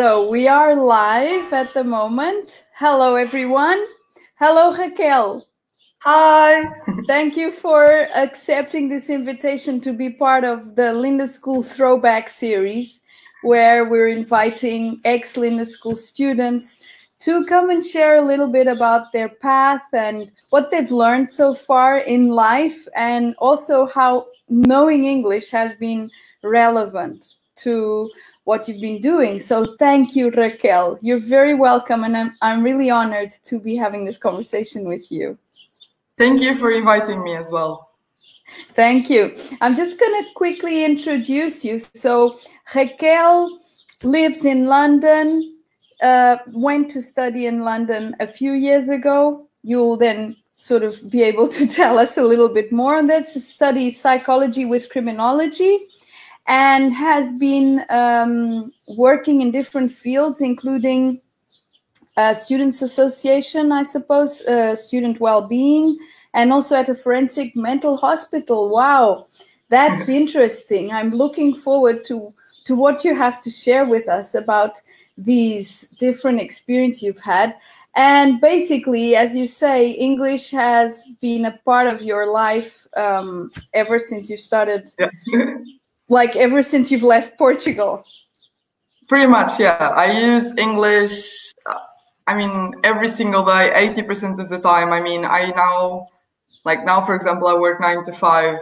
So we are live at the moment. Hello, everyone. Hello, Raquel. Hi. Thank you for accepting this invitation to be part of the School Throwback series, where we're inviting ex-School students to come and share a little bit about their path and what they've learned so far in life, and also how knowing English has been relevant to what you've been doing. So thank you, Raquel. You're very welcome, and I'm really honored to be having this conversation with you. Thank you for inviting me as well. Thank you. I'm just going to quickly introduce you. So Raquel lives in London, went to study in London a few years ago. You'll then sort of be able to tell us a little bit more on that. Study psychology with criminology, and has been working in different fields, including students association, I suppose, student well-being, and also at a forensic mental hospital. Wow, that's interesting. I'm looking forward to what you have to share with us about these different experiences you've had. And basically, as you say, English has been a part of your life ever since you started, like ever since you've left Portugal. Pretty much, yeah. I use English, I mean, every single day, 80% of the time. I mean, now, for example, I work 9 to 5,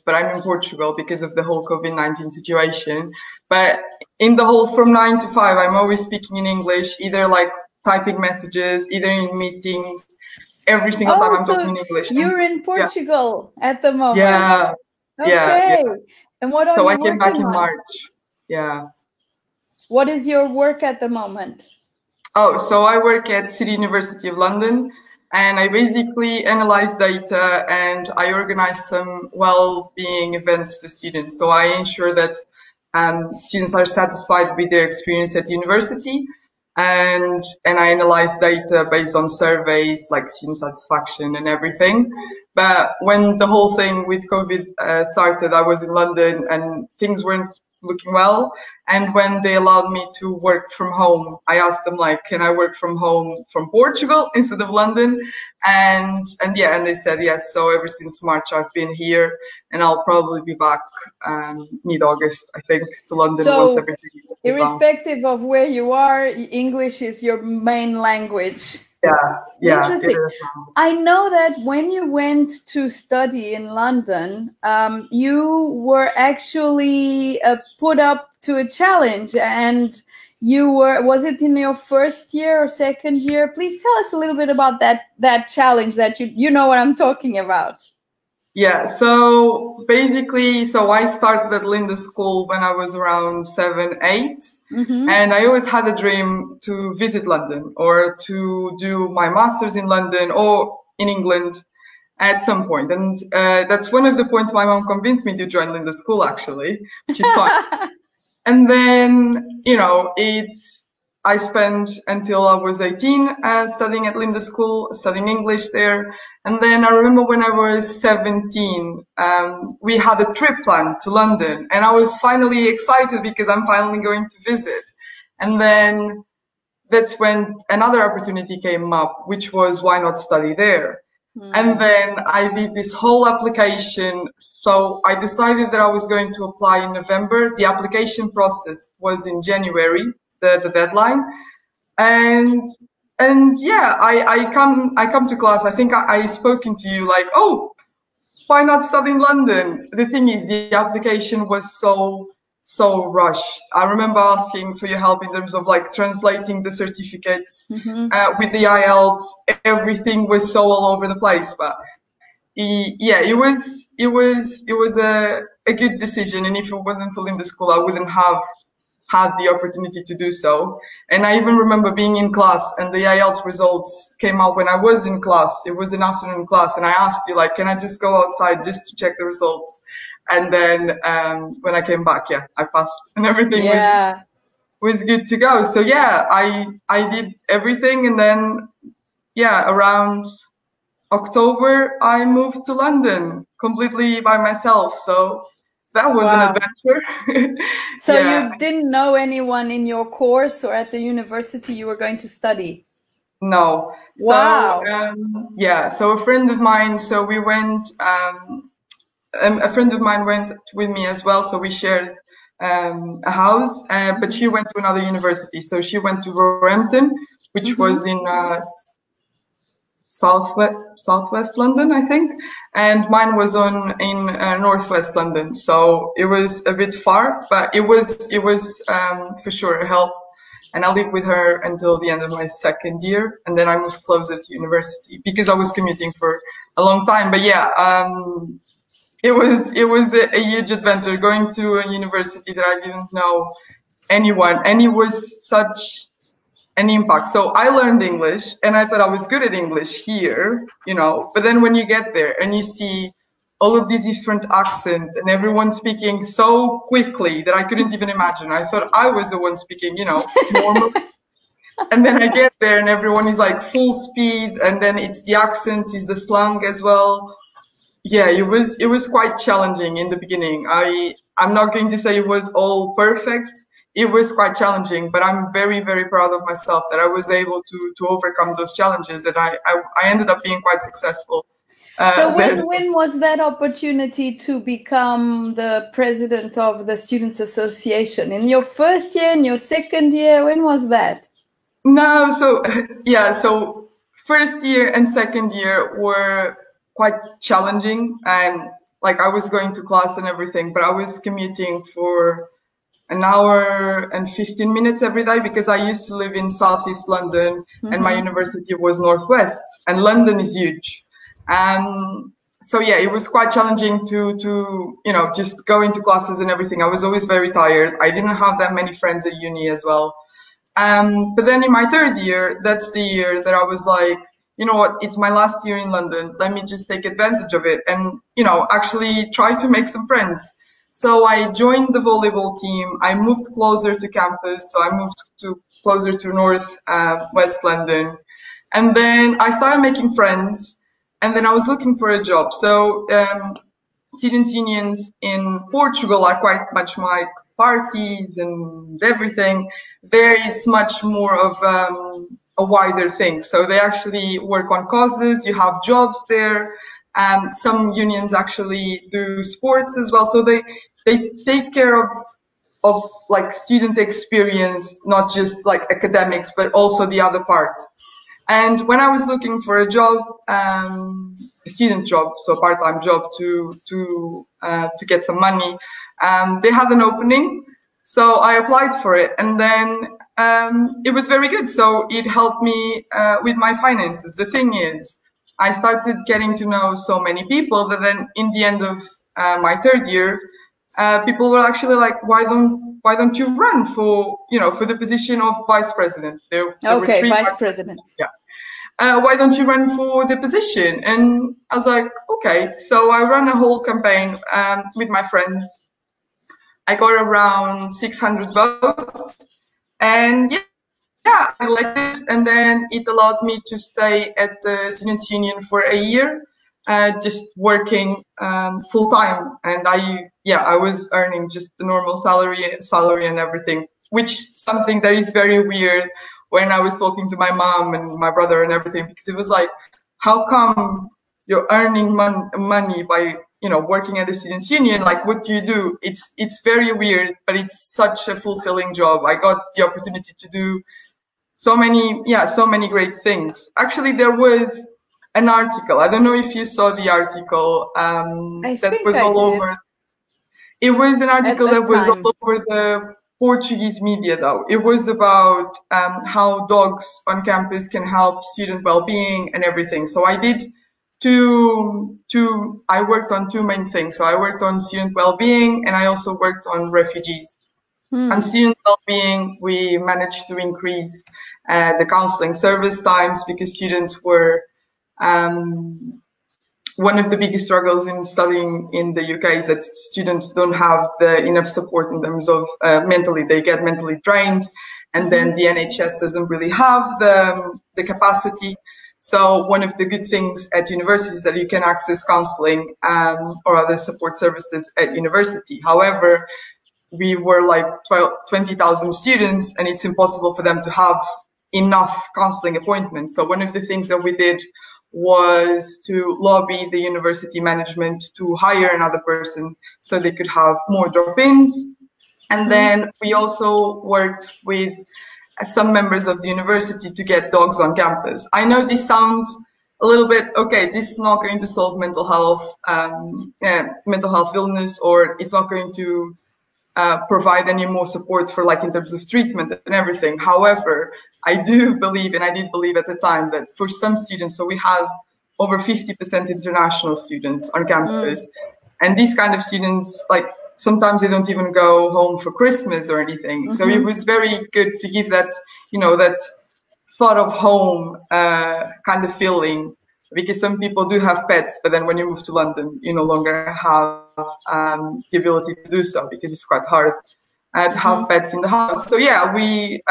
but I'm in Portugal because of the whole COVID-19 situation. But in the whole, from 9 to 5, I'm always speaking in English, either like typing messages, either in meetings. Every single time I'm talking in English. You're in Portugal at the moment. Yeah. Okay. Yeah. And what are you I came back in on? March. Yeah. What is your work at the moment? Oh, so I work at City University of London, and I basically analyze data and I organize some well-being events for students. So I ensure that students are satisfied with their experience at university, and I analyze data based on surveys like student satisfaction and everything. But when the whole thing with COVID started, I was in London and things weren't looking well. And when they allowed me to work from home, I asked them, like, can I work from home from Portugal instead of London? And they said yes. So ever since March, I've been here, and I'll probably be back mid-August, I think, to London once everything is irrespective of where you are, English is your main language. Yeah. Interesting. I know that when you went to study in London, you were actually put up to a challenge, and was it in your first year or second year? Please tell us a little bit about that challenge that you know what I'm talking about. Yeah, so basically, I started at lindaschool when I was around 7, 8. Mm-hmm. And I always had a dream to visit London or to do my master's in London or in England at some point. And that's one of the points my mom convinced me to join lindaschool, actually, which is fun. And then, I spent until I was 18 studying at lindaschool, studying English there. And then I remember when I was 17, we had a trip planned to London, and I was finally excited because I'm finally going to visit. And then that's when another opportunity came up, which was, why not study there? And then I did this whole application. So I decided that I was going to apply in November. The application process was in January, the deadline. And yeah, I come to class. I think I spoken to you like, oh, why not study in London? The thing is, the application was so rushed. I remember asking for your help in terms of like translating the certificates with the IELTS. Everything was so all over the place, but yeah, it was a good decision. And if it wasn't for lindaschool, I wouldn't have had the opportunity to do so. And I even remember being in class and the IELTS results came out when I was in class. It was an afternoon class, and I asked you, like, can I just go outside just to check the results? And then when I came back, yeah, I passed and everything was good to go. So yeah, I did everything, and then yeah, around October I moved to London completely by myself. So that was an adventure. So you didn't know anyone in your course or at the university you were going to study? No. Wow. So, so a friend of mine, so we went, a friend of mine went with me as well. So we shared a house, but she went to another university. So she went to Roehampton, which was in southwest London, I think, and mine was in northwest London. So it was a bit far, but it was for sure a help. And I lived with her until the end of my second year, and then I moved closer to university because I was commuting for a long time. But yeah, it was a huge adventure going to a university that I didn't know anyone, and it was such an impact. So I learned English, and I thought I was good at English here, you know. But then when you get there and you see all of these different accents and everyone speaking so quickly that I couldn't even imagine. I thought I was the one speaking, you know, normal. And then I get there and everyone is like full speed, and then it's the accents, it's the slang as well. Yeah, it was quite challenging in the beginning. I'm not going to say it was all perfect. It was quite challenging, but I'm very, very proud of myself that I was able to overcome those challenges, and I ended up being quite successful. So when was that opportunity to become the president of the Students' Association? In your first year, in your second year, when was that? No, so yeah, so first year and second year were quite challenging, and like I was going to class and everything, but I was commuting for an hour and 15 minutes every day because I used to live in Southeast London and my university was Northwest, and London is huge. So yeah, it was quite challenging to you know, just go into classes and everything. I was always very tired. I didn't have that many friends at uni as well. But then in my third year, that's the year that I was like, you know what, it's my last year in London. Let me just take advantage of it and, you know, actually try to make some friends. So I joined the volleyball team. I moved closer to campus. So I moved closer to West London. And then I started making friends. And then I was looking for a job. So students' unions in Portugal are quite much like parties and everything. There is much more of a wider thing. So they actually work on causes. You have jobs there. And some unions actually do sports as well. So they take care of like student experience, not just like academics, but also the other part. And when I was looking for a job, a student job, so a part-time job to get some money, they had an opening. So I applied for it, and then it was very good. So it helped me with my finances. The thing is, I started getting to know so many people that then in the end of my third year, people were actually like, why don't you run for, you know, for the position of vice president? There okay, vice president. Yeah. Why don't you run for the position? And I was like, okay. So I ran a whole campaign with my friends. I got around 600 votes, and yeah, I liked it. And then it allowed me to stay at the Students' Union for a year, just working full time. And I was earning just the normal salary and everything, which something that is very weird when I was talking to my mom and my brother and everything, because it was like, how come you're earning money by, you know, working at the Students' Union? Like, what do you do? It's very weird, but it's such a fulfilling job. I got the opportunity to do so many great things. Actually, there was an article. I don't know if you saw the article that was all over. It was an article that was all over the Portuguese media, though. It was about how dogs on campus can help student well-being and everything. So I did I worked on two main things. So I worked on student well-being, and I also worked on refugees. On student well-being, we managed to increase the counseling service times, because students were one of the biggest struggles in studying in the UK is that students don't have enough support in terms of mentally. They get mentally drained, and then the NHS doesn't really have the capacity. So one of the good things at university is that you can access counseling or other support services at university. However, we were like 20,000 students, and it's impossible for them to have enough counseling appointments. So one of the things that we did was to lobby the university management to hire another person so they could have more drop-ins. And then we also worked with some members of the university to get dogs on campus. I know this sounds a little bit, okay, this is not going to solve mental health illness, or it's not going to provide any more support for, like, in terms of treatment and everything. However, I do believe, and I did believe at the time, that for some students, so we have over 50% international students on campus, and these kind of students, like, sometimes they don't even go home for Christmas or anything. So it was very good to give that, you know, that thought of home kind of feeling, because some people do have pets, but then when you move to London, you no longer have the ability to do so, because it's quite hard to have pets in the house. So yeah, we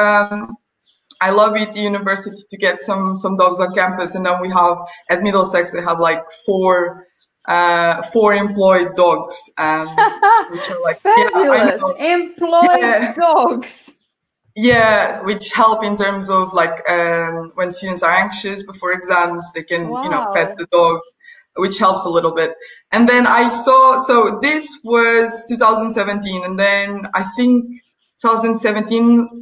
I lobbied the university to get some dogs on campus, and then we have at Middlesex they have like four employed dogs, which are like fabulous. Employed dogs. Yeah, which help in terms of, like, when students are anxious before exams, they can, you know, pet the dog, which helps a little bit. And then I saw, so this was 2017, and then I think 2017,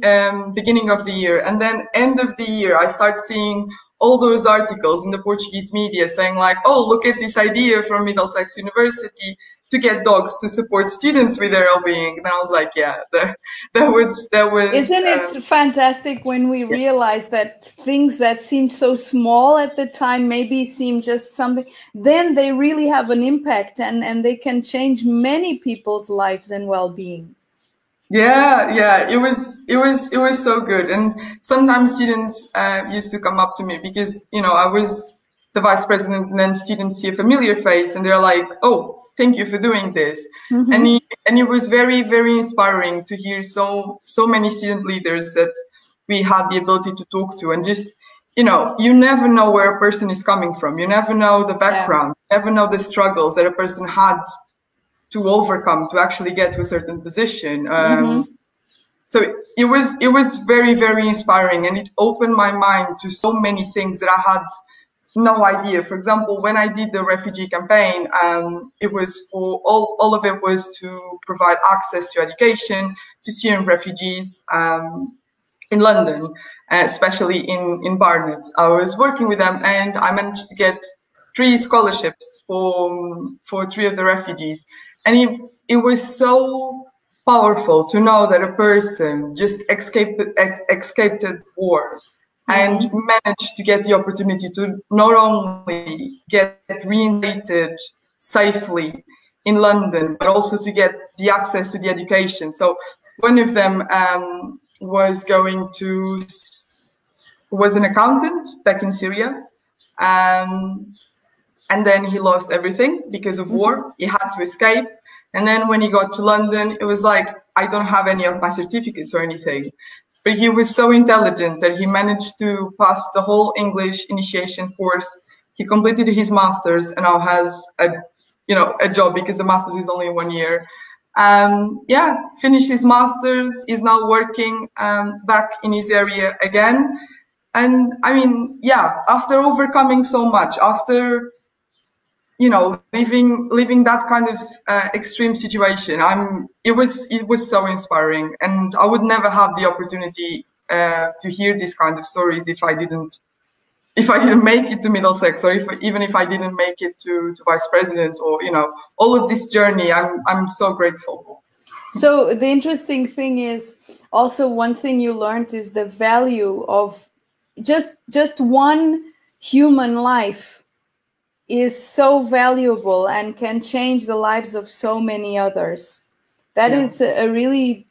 beginning of the year, and then end of the year, I start seeing all those articles in the Portuguese media saying, like, oh, look at this idea from Middlesex University to get dogs to support students with their well-being. And I was like, yeah, that was. Isn't it fantastic when we realize that things that seemed so small at the time maybe seem just something, then they really have an impact, and they can change many people's lives and well-being. Yeah, it was so good. And sometimes students used to come up to me because, you know, I was the vice president, and then students see a familiar face and they're like, oh, thank you for doing this. And it was very, very inspiring to hear so many student leaders that we had the ability to talk to. And just, you know, you never know where a person is coming from. You never know the background. You never know the struggles that a person had to overcome to actually get to a certain position. So it was very, very inspiring, and it opened my mind to so many things that I had no idea. For example, when I did the refugee campaign, it was for all of it was to provide access to education to Syrian refugees in London, especially in Barnet. I was working with them, and I managed to get 3 scholarships for 3 of the refugees. And it was so powerful to know that a person just escaped war and managed to get the opportunity to not only get reinstated safely in London, but also to get the access to the education. So one of them was an accountant back in Syria. And then he lost everything because of war. He had to escape. And then when he got to London, it was like, I don't have any of my certificates or anything. But he was so intelligent that he managed to pass the whole English initiation course. He completed his master's and now has a job, because the master's is only 1 year. Finished his master's, is now working back in his area again. And I mean, after overcoming so much, after living that kind of extreme situation, it was so inspiring, and I would never have the opportunity to hear these kind of stories if I didn't make it to Middlesex, or even if I didn't make it to vice president, or all of this journey. I'm so grateful. So the interesting thing is also, one thing you learned is the value of just one human life is so valuable and can change the lives of so many others. That is a really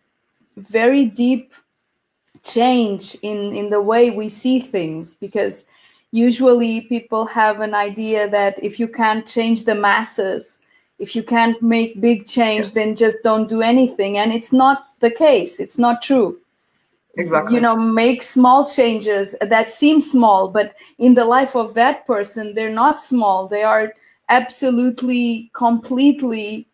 very deep change in the way we see things, because usually people have an idea that if you can't change the masses, if you can't make big change, then just don't do anything. And it's not the case. It's not true. Exactly. Make small changes that seem small, but in the life of that person, they're not small. They are absolutely, completely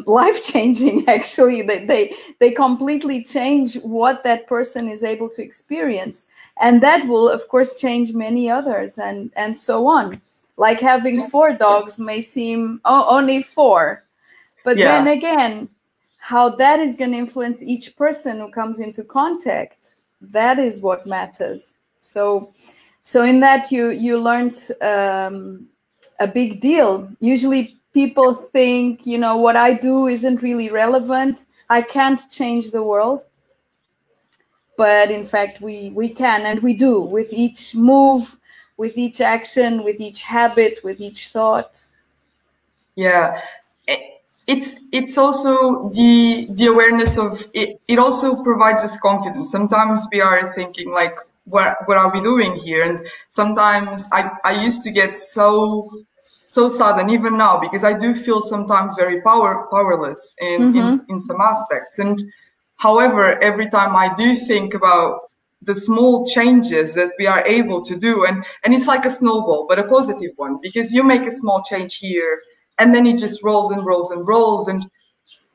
life-changing. Actually, they completely change what that person is able to experience, and that will of course change many others, and so on. Like having 4 dogs may seem only 4, but then again, how that is going to influence each person who comes into contact, that is what matters. So in that you learned a big deal. Usually people think, you know, what I do isn't really relevant. I can't change the world. But in fact, we can, and we do, with each move, with each action, with each habit, with each thought. Yeah. It's also the awareness of it. It also provides us confidence. Sometimes we are thinking like, what are we doing here? And sometimes I used to get so sad, and even now, because I do feel sometimes very powerless in some aspects. And however, every time I do think about the small changes that we are able to do, and it's like a snowball, but a positive one, because you make a small change here, and then it just rolls and rolls and rolls. And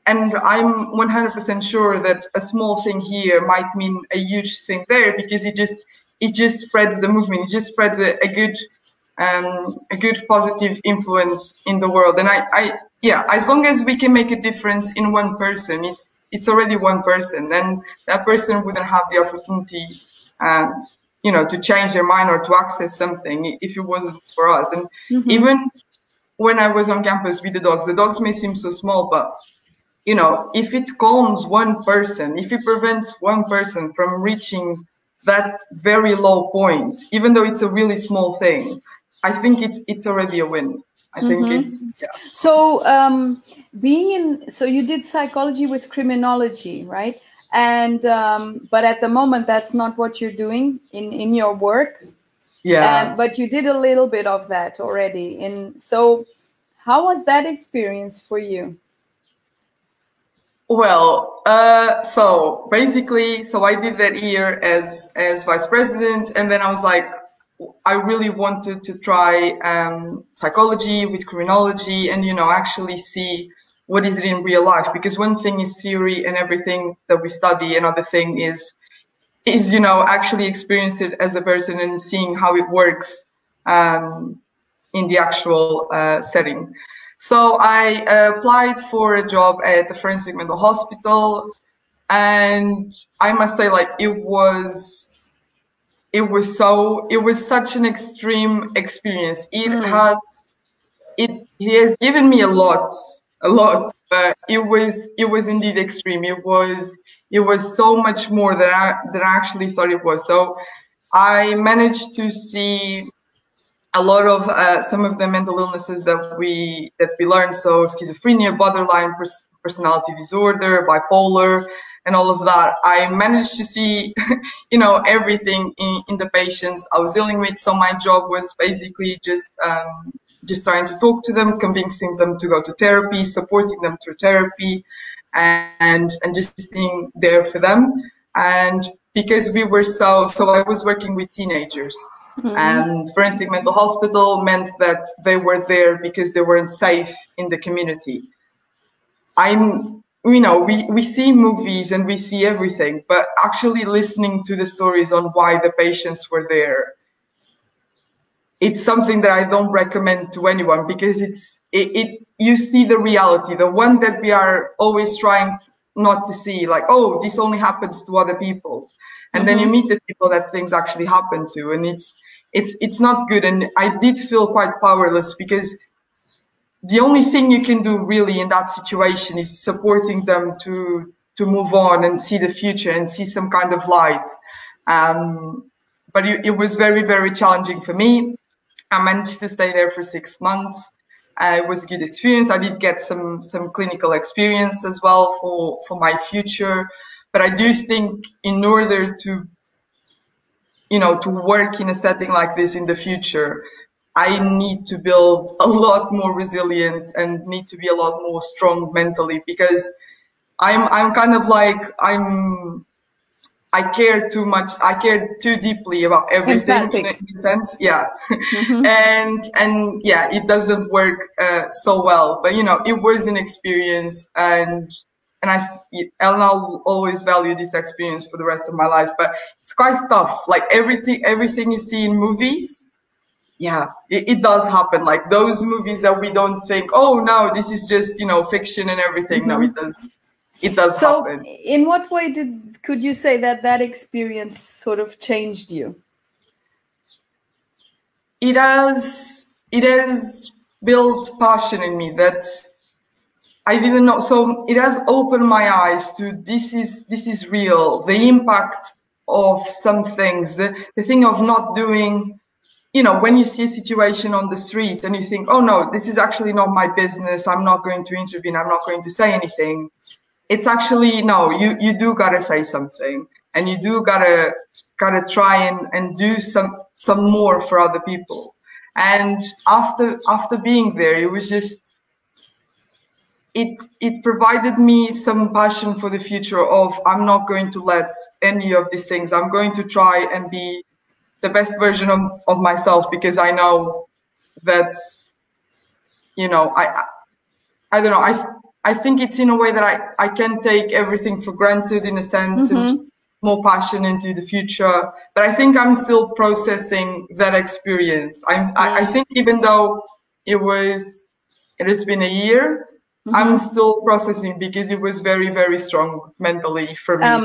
I'm 100% sure that a small thing here might mean a huge thing there, because it just spreads the movement. It just spreads a good positive influence in the world. And yeah, as long as we can make a difference in one person, it's already one person. Then that person wouldn't have the opportunity, you know, to change their mind or to access something if it wasn't for us. And even when I was on campus with the dogs may seem so small, but you know, if it calms one person, if it prevents one person from reaching that very low point, even though it's a really small thing, I think it's already a win. I think it's, yeah. So so you did psychology with criminology, right? And but at the moment, that's not what you're doing in your work. Yeah. But you did a little bit of that already. So how was that experience for you? Well, so basically, I did that year as vice president, and then I was like, I really wanted to try psychology with criminology, and, you know, actually see what is it in real life, because one thing is theory and everything that we study, another thing is, you know, actually experience it as a person and seeing how it works in the actual setting. So I applied for a job at the Forensic Mental Hospital, and I must say, like, it was such an extreme experience. It has given me a lot, but it was indeed extreme. It was so much more than I actually thought it was. So I managed to see a lot of some of the mental illnesses that we learned. So schizophrenia, borderline personality disorder, bipolar, and all of that. I managed to see, you know, everything in the patients I was dealing with. So my job was basically just trying to talk to them, convincing them to go to therapy, supporting them through therapy, and just being there for them. And because we were so I was working with teenagers. And Forensic Mental Hospital meant that they were there because they weren't safe in the community. You know, we see movies and we see everything, but actually listening to the stories on why the patients were there, it's something that I don't recommend to anyone, because you see the reality, the one that we are always trying not to see, like, oh, this only happens to other people. And then you meet the people that things actually happen to, and it's not good. And I did feel quite powerless, because the only thing you can do really in that situation is supporting them to move on and see the future and see some kind of light. But it was very, very challenging for me. I managed to stay there for 6 months. It was a good experience. I did get some clinical experience as well for my future. But I do think in order to, you know, to work in a setting like this in the future, I need to build a lot more resilience and need to be a lot more strong mentally, because I'm kind of like, I care too much. I care too deeply about everything in a sense. Yeah. And yeah, it doesn't work so well, but you know, it was an experience, and I'll always value this experience for the rest of my life. But it's quite tough. Like everything you see in movies, yeah, it does happen. Like those movies that we don't think, oh no, this is just, you know, fiction and everything. No, it does. It does happen. So in what way could you say that experience sort of changed you? It has built passion in me that I didn't know. So it has opened my eyes to this is real. The impact of some things, the thing of not doing, you know, when you see a situation on the street and you think, oh no, this is actually not my business. I'm not going to intervene. I'm not going to say anything. It's actually, no, you do gotta say something, and you do gotta try and do some more for other people. And after being there, it was just, it provided me some passion for the future of, I'm not going to let any of these things, I'm going to try and be the best version of myself, because I know that, you know, I don't know, I think it's in a way that I can take everything for granted in a sense, and more passion into the future. But I think I'm still processing that experience. I think even though it has been a year, I'm still processing, because it was very, very strong mentally for me.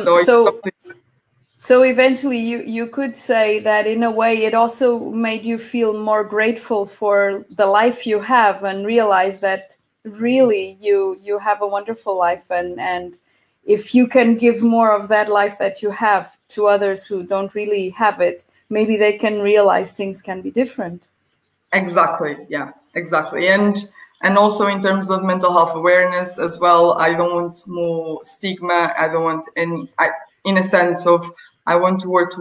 So eventually you could say that in a way it also made you feel more grateful for the life you have, and realize that really you have a wonderful life, and if you can give more of that life that you have to others who don't really have it, maybe they can realize things can be different. Exactly. Yeah, exactly. And also in terms of mental health awareness as well, I don't want more stigma. I don't want, in a sense of, I want to work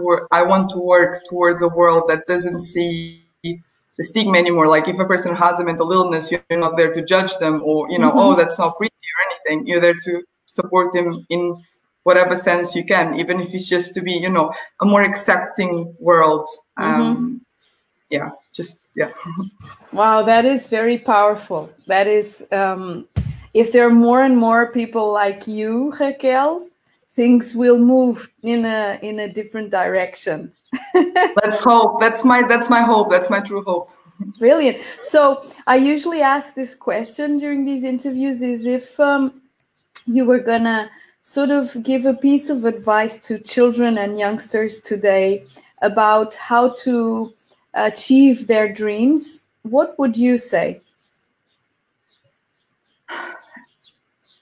towards a world that doesn't see the stigma anymore. Like if a person has a mental illness, you're not there to judge them, or, you know, oh, that's not pretty or anything. You're there to support them in whatever sense you can, even if it's just to be, you know, a more accepting world. Yeah, just, yeah. Wow, that is very powerful. That is, if there are more and more people like you, Raquel, things will move in a different direction. Let's hope. That's my hope. That's my true hope. Brilliant. So I usually ask this question during these interviews, is if you were gonna sort of give a piece of advice to children and youngsters today about how to achieve their dreams, what would you say?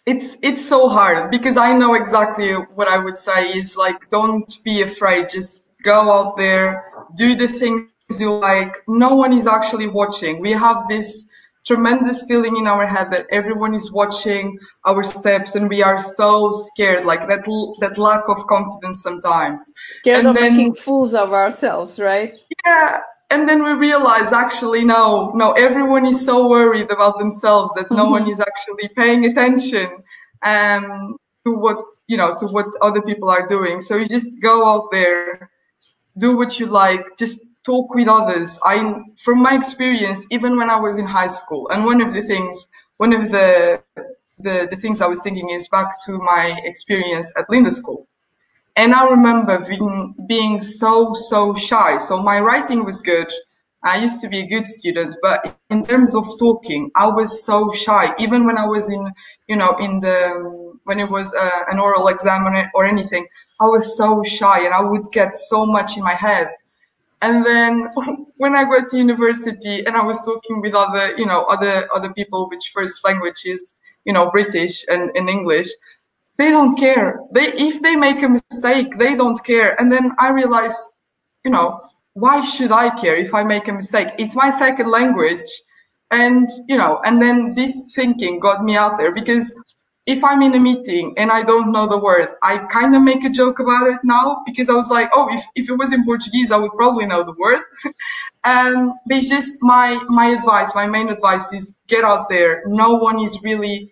It's so hard, because I know exactly what I would say is like, don't be afraid, just go out there, do the things you like. No one is actually watching. We have this tremendous feeling in our head that everyone is watching our steps, and we are so scared, like that lack of confidence sometimes. Scared of making fools of ourselves, right? Yeah. And then we realize, actually, no, everyone is so worried about themselves that no one is actually paying attention to what other people are doing. So you just go out there, do what you like, just talk with others. From my experience, even when I was in high school, and one of the things I was thinking is back to my experience at lindaschool. And I remember being so shy. So my writing was good. I used to be a good student, but in terms of talking, I was so shy. Even when I was when it was an oral exam or anything, I was so shy, and I would get so much in my head. And then when I got to university and I was talking with other people which first language is, British and English, they don't care. If they make a mistake, they don't care. And then I realized, why should I care if I make a mistake? It's my second language. And, and then this thinking got me out there, because if I'm in a meeting and I don't know the word, I kind of make a joke about it now, because I was like, oh, if it was in Portuguese, I would probably know the word. But it's just my main advice is get out there. No one is really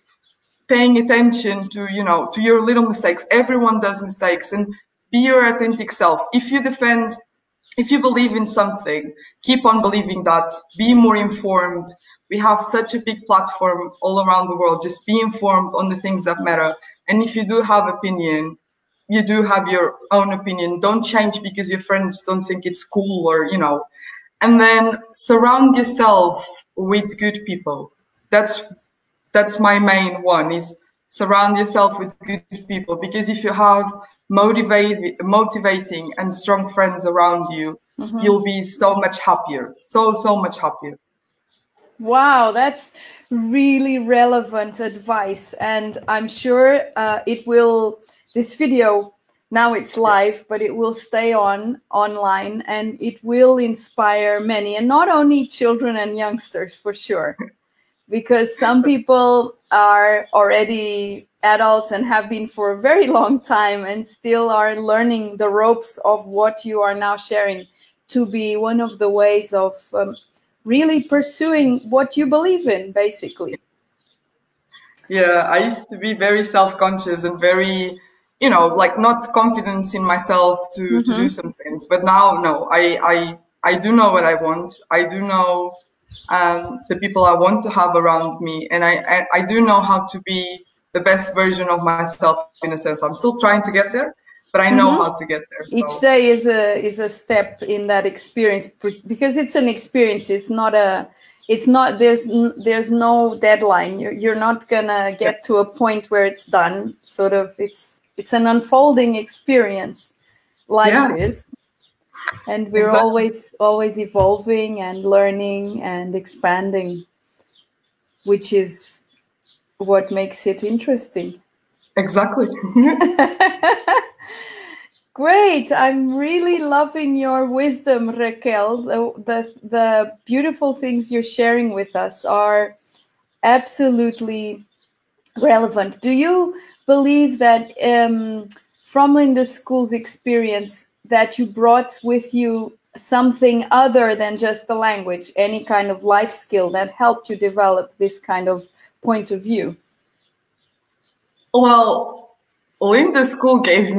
paying attention to, to your little mistakes. Everyone does mistakes, and be your authentic self. If you believe in something, keep on believing that. Be more informed. We have such a big platform all around the world. Just be informed on the things that matter. And if you do have opinion, you do have your own opinion. Don't change because your friends don't think it's cool, or, you know. And then surround yourself with good people. That's my main one, is surround yourself with good people. Because if you have motivating and strong friends around you, you'll be so much happier. So much happier. Wow, that's really relevant advice. And I'm sure this video, now it's live, but it will stay online, and it will inspire many, and not only children and youngsters, for sure, because some people are already adults and have been for a very long time and still are learning the ropes of what you are now sharing, to be one of the ways of really pursuing what you believe in, basically. Yeah, I used to be very self-conscious and very, you know, like not confidence in myself to do some things. But now, no, I do know what I want. I do know the people I want to have around me. And I do know how to be the best version of myself, in a sense. I'm still trying to get there, but I know how to get there. So. Each day is a step in that experience, because it's an experience. It's not there's no deadline. You're not gonna get to a point where it's done. Sort of, it's an unfolding experience. Life is, and we're always evolving and learning and expanding, which is what makes it interesting. Exactly. Great. I'm really loving your wisdom, Raquel. The beautiful things you're sharing with us are absolutely relevant. Do you believe that from lindaschool's experience that you brought with you something other than just the language, any kind of life skill that helped you develop this kind of point of view? Well, lindaschool gave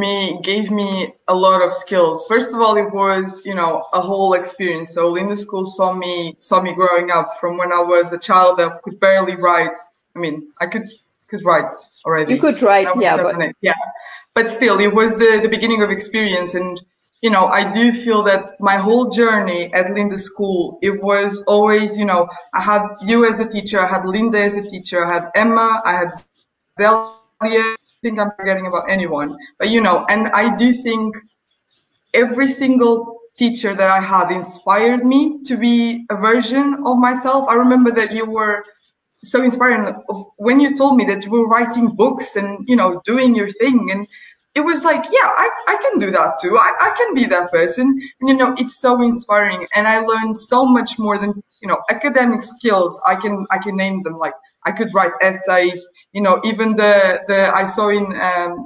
me a lot of skills. First of all, it was, you know, a whole experience. So lindaschool saw me growing up from when I was a child that could barely write. I mean, I could write already. You could write, yeah, but still, it was the beginning of experience. And you know, I do feel that my whole journey at lindaschool, it was always, you know, I had you as a teacher, I had Linda as a teacher, I had Emma, I had Zelia. I think I'm forgetting about anyone, but you know, and I do think every single teacher that I had inspired me to be a version of myself. I remember that you were so inspiring when you told me that you were writing books and, you know, doing your thing. And it was like, yeah, I can do that too. I can be that person. And, you know, it's so inspiring. And I learned so much more than, you know, academic skills. I can name them. Like, I could write essays, you know, even I saw in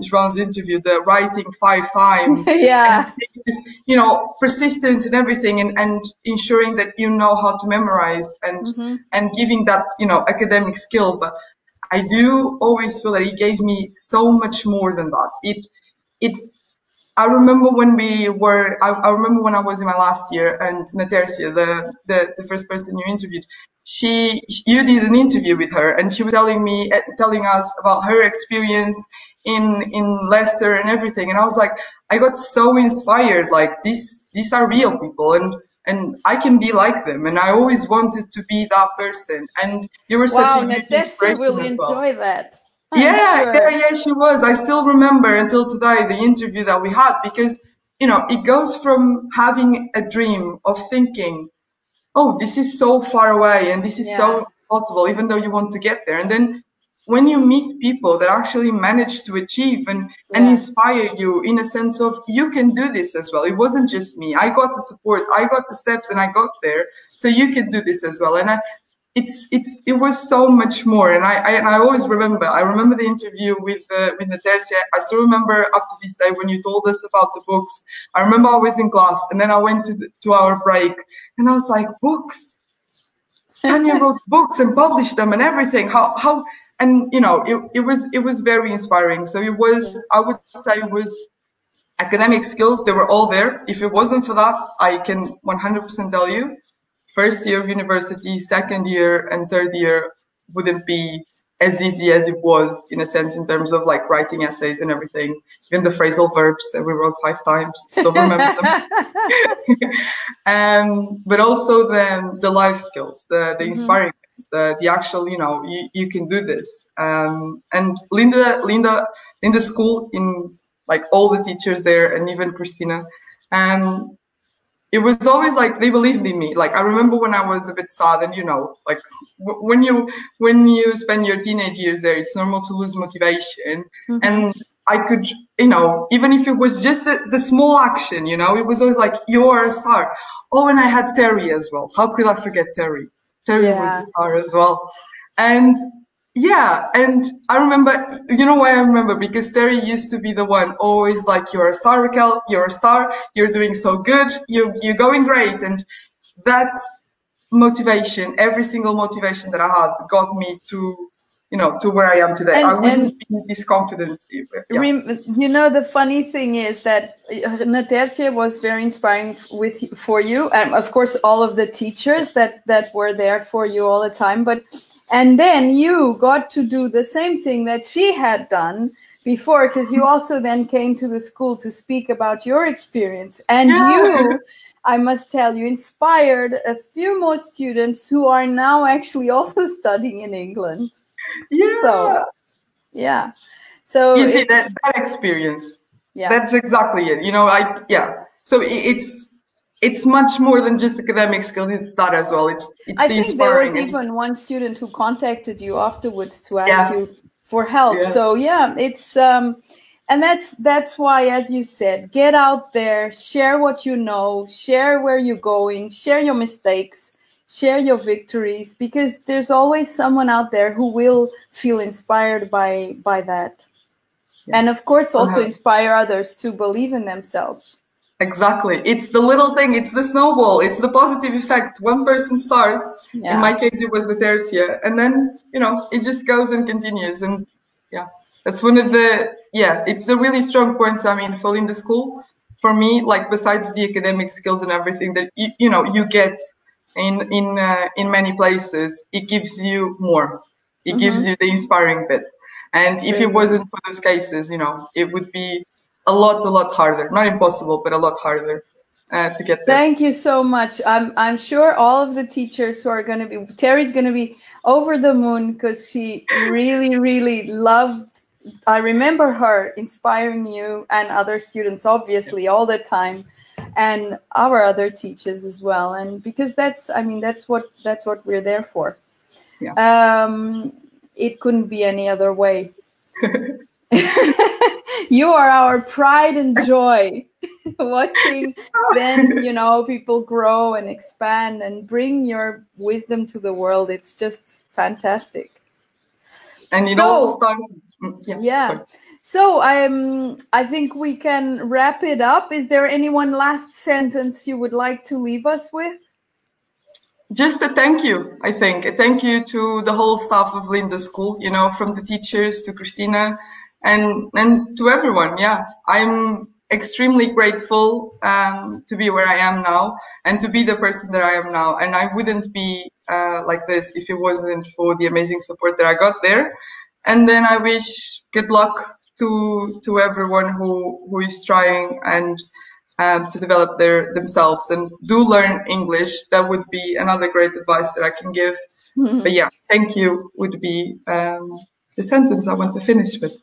João's interview, the writing 5 times. Yeah. Just, you know, persistence and everything, and ensuring that you know how to memorize and giving that, you know, academic skill. But I do always feel that it gave me so much more than that. I remember when I remember when I was in my last year, and Natercia, the first person you interviewed, you did an interview with her, and she was telling us about her experience in Leicester and everything. And I was like, I got so inspired, like these are real people, and I can be like them. And I always wanted to be that person. And you were such a huge inspiration will enjoy that. Yeah, she was. I still remember until today the interview that we had, because, you know, it goes from having a dream of thinking, oh, this is so far away and this is so possible, even though you want to get there. And then when you meet people that actually manage to achieve and inspire you in a sense of, you can do this as well. It wasn't just me. I got the support, I got the steps, and I got there. So you can do this as well. And it was so much more. And I always remember. I remember the interview with Natercia. I still remember up to this day when you told us about the books. I remember I was in class, and then I went to our break, and I was like, books. Tanya wrote books and published them and everything. How and you know, it was very inspiring. So it was, I would say, it was academic skills, they were all there. If it wasn't for that, I can 100% tell you, first year of university, second year, and third year wouldn't be as easy as it was, in a sense, in terms of like writing essays and everything. Even the phrasal verbs that we wrote 5 times, still remember them. But also the life skills, the inspiring things, the actual, you know, you can do this. And Linda School, in like all the teachers there, and even Christina, it was always like they believed in me. Like I remember when I was a bit sad, and you know, like when you spend your teenage years there, it's normal to lose motivation. And I could, you know, even if it was just the small action, you know, it was always like, you're a star. Oh, and I had Terry as well. How could I forget Terry? Terry was a star as well. And yeah, and I remember, you know why I remember? Because Terry used to be the one always like, you're a star, Raquel, you're a star, you're doing so good, you're going great. And that motivation, every single motivation that I had got me to, you know, to where I am today. I wouldn't be this confident. Yeah. You know, the funny thing is that Natercia was very inspiring for you. And of course, all of the teachers that were there for you all the time. And then you got to do the same thing that she had done before, because you also then came to the school to speak about your experience. And you, I must tell you, inspired a few more students who are now actually also studying in England. Yeah. So you see that experience. Yeah. That's exactly it. You know, So it's much more than just academic skills. It's that as well. It's I think there was even one student who contacted you afterwards to ask you for help. Yeah. So yeah, it's and that's why, as you said, get out there, share what you know, share where you're going, share your mistakes, share your victories, because there's always someone out there who will feel inspired by that. Yeah. And of course also inspire others to believe in themselves. Exactly. It's the little thing. It's the snowball. It's the positive effect. One person starts. Yeah. In my case, it was the Tercia. And then, you know, it just goes and continues. And yeah, that's one of the, it's a really strong point. I mean, for Linda School, for me, like besides the academic skills and everything that, you know, you get in many places, it gives you more. It gives you the inspiring bit. And if it wasn't for those cases, you know, it would be a lot harder. Not impossible, but a lot harder to get there. Thank you so much. I'm sure all of the teachers who are going to be, Terry's going to be over the moon, because she really loved, I remember her inspiring you and other students, obviously, all the time, and our other teachers as well. And because that's what we're there for. Yeah. It couldn't be any other way. You are our pride and joy. Watching then, you know, people grow and expand and bring your wisdom to the world. It's just fantastic. And it all started. So I think we can wrap it up. Is there any one last sentence you would like to leave us with? Just a thank you, I think. A thank you to the whole staff of Linda School, you know, from the teachers to Christina and to everyone. Yeah, I'm extremely grateful to be where I am now and to be the person that I am now. And I wouldn't be like this if it wasn't for the amazing support that I got there. And then I wish good luck to everyone who is trying and to develop themselves, and do learn English. That would be another great advice that I can give. But yeah, thank you would be the sentence I want to finish with.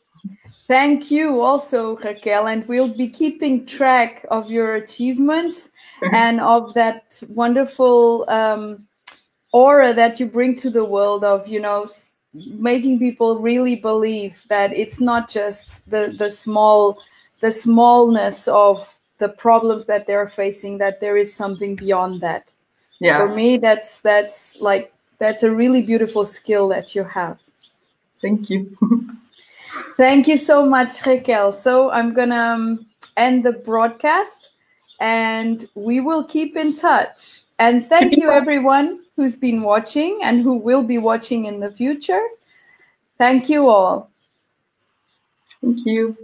Thank you also, Raquel, and we'll be keeping track of your achievements and of that wonderful aura that you bring to the world of, you know, making people really believe that it's not just the smallness of the problems that they're facing, that there is something beyond that. Yeah. For me, that's a really beautiful skill that you have. Thank you. Thank you so much, Raquel. So I'm gonna end the broadcast and we will keep in touch. And thank you everyone who's been watching and who will be watching in the future. Thank you all. Thank you.